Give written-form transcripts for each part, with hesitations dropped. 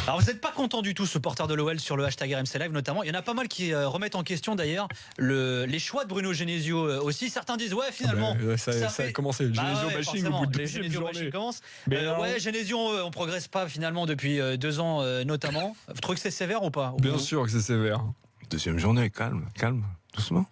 Alors vous n'êtes pas content du tout, supporter de l'OL, sur le hashtag RMC Live notamment. Il y en a pas mal qui remettent en question d'ailleurs les choix de Bruno Genesio aussi. Certains disent ouais finalement ça a commencé. Genesio bashing au bout de deuxième journée. Commence. Mais ouais, Genesio, on progresse pas finalement depuis 2 ans notamment. Vous trouvez que c'est sévère ou pas? Bien sûr que c'est sévère. Deuxième journée, calme, doucement.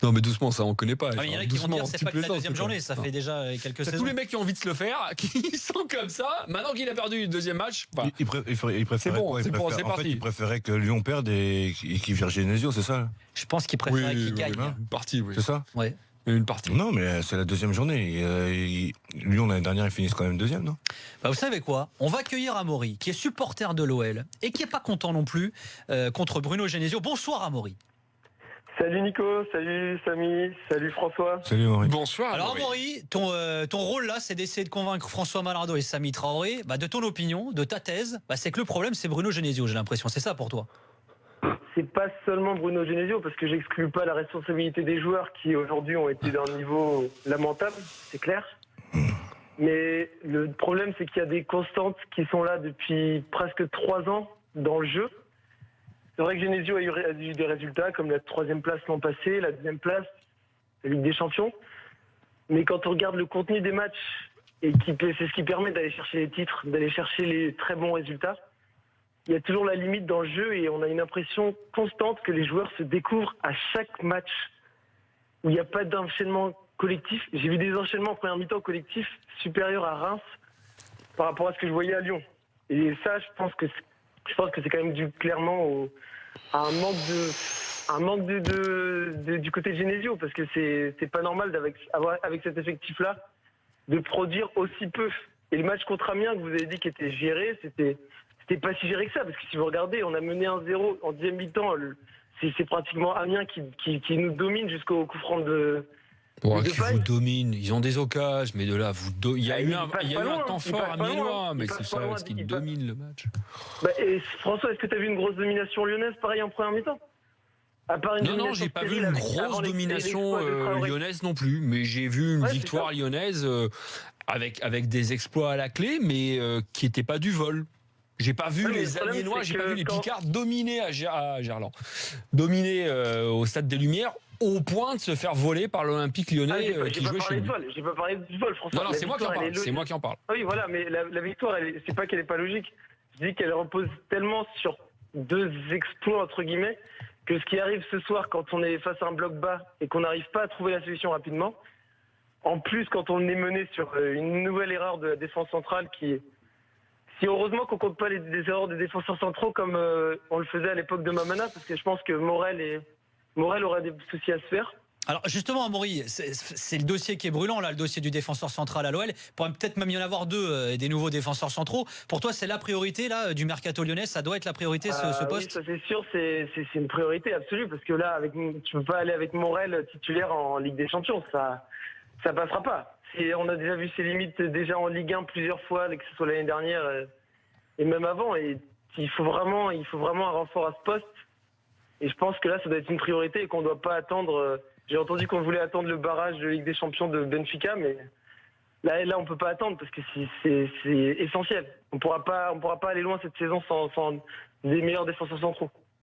Non mais doucement, ça on connaît pas. Il y en a qui vont dire c'est pas que la deuxième journée, ça fait déjà quelques saisons. Tous les mecs qui ont envie de se le faire, qui sont comme ça. Maintenant qu'il a perdu le deuxième match, il préférait c'est bon, quoi? c'est bon, c'est En parti. fait, il préférait que Lyon perde et qu'il vire Genesio, c'est ça? Je pense qu'il préférait qu'il gagne. Une partie, oui. C'est ça? Ouais. Une partie. Non, mais c'est la deuxième journée. Lyon, l'année dernière, ils finissent quand même deuxième, non? Vous savez quoi? On va accueillir Amaury, qui est supporter de l'OL et qui est pas content non plus contre Bruno Genesio. Bonsoir Amaury. Salut Nico, salut Samy, salut François. Salut Henri. Bonsoir. Alors Amaury, ton rôle là, c'est d'essayer de convaincre François Malardo et Samy Traoré de ton opinion, de ta thèse. C'est que le problème, c'est Bruno Genesio, j'ai l'impression. C'est ça pour toi? C'est pas seulement Bruno Genesio, parce que j'exclus pas la responsabilité des joueurs qui aujourd'hui ont été d'un niveau lamentable, c'est clair. Mais le problème, c'est qu'il y a des constantes qui sont là depuis presque 3 ans dans le jeu. C'est vrai que Genesio a eu des résultats comme la 3e place l'an passé, la 2e place, la Ligue des Champions. Mais quand on regarde le contenu des matchs, et c'est ce qui permet d'aller chercher les titres, d'aller chercher les très bons résultats, il y a toujours la limite dans le jeu et on a une impression constante que les joueurs se découvrent à chaque match où il n'y a pas d'enchaînement collectif. J'ai vu des enchaînements en première mi-temps collectifs supérieurs à Reims par rapport à ce que je voyais à Lyon. Et ça, je pense que c'est quand même dû clairement à un manque du côté de Genesio, parce que c'est pas normal avec cet effectif-là de produire aussi peu. Et le match contre Amiens que vous avez dit qui était géré, c'était pas si géré que ça, parce que si vous regardez, on a mené 1-0 en 10e mi-temps. C'est pratiquement Amiens qui nous domine jusqu'au coup franc de. Qui vous domine, ils ont des occasions, mais de là, il y a eu un temps fort à Milan, mais c'est ça, est-ce qu'ils dominent le match? Et François, est-ce que tu as vu une grosse domination lyonnaise, pareil en première mi-temps? Non, j'ai pas vu une grosse domination lyonnaise non plus, mais j'ai vu une victoire lyonnaise avec des exploits à la clé, mais qui n'étaient pas du vol. J'ai pas vu les Aliénois, j'ai pas vu les Picards dominer à Gerland, dominer au Stade des Lumières, au point de se faire voler par l'Olympique Lyonnais qui jouait chez lui. J'ai pas parlé du vol, François. Non, c'est moi qui en parle. C'est moi qui en parle. Oui, voilà, mais la victoire, c'est pas qu'elle est pas logique. Je dis qu'elle repose tellement sur 2 exploits entre guillemets que ce qui arrive ce soir quand on est face à un bloc bas et qu'on n'arrive pas à trouver la solution rapidement, en plus quand on est mené sur une nouvelle erreur de la défense centrale si heureusement qu'on compte pas les erreurs des défenseurs centraux comme on le faisait à l'époque de Mamana, parce que je pense que Morel aurait des soucis à se faire. Alors justement, Amaury, c'est le dossier qui est brûlant, là, le dossier du défenseur central à l'OL. Il pourrait peut-être même y en avoir 2, des nouveaux défenseurs centraux. Pour toi, c'est la priorité là du mercato lyonnais? Ça doit être la priorité, ce poste? Oui, ça c'est sûr, c'est une priorité absolue, parce que là, tu peux pas aller avec Morel titulaire en Ligue des Champions, ça passera pas. On a déjà vu ses limites déjà en Ligue 1 plusieurs fois, que ce soit l'année dernière et même avant. Et il faut vraiment un renfort à ce poste. Et je pense que là, ça doit être une priorité et qu'on ne doit pas attendre. J'ai entendu qu'on voulait attendre le barrage de Ligue des Champions de Benfica, mais là on peut pas attendre parce que c'est essentiel. On pourra pas aller loin cette saison sans des meilleurs défenseurs centraux.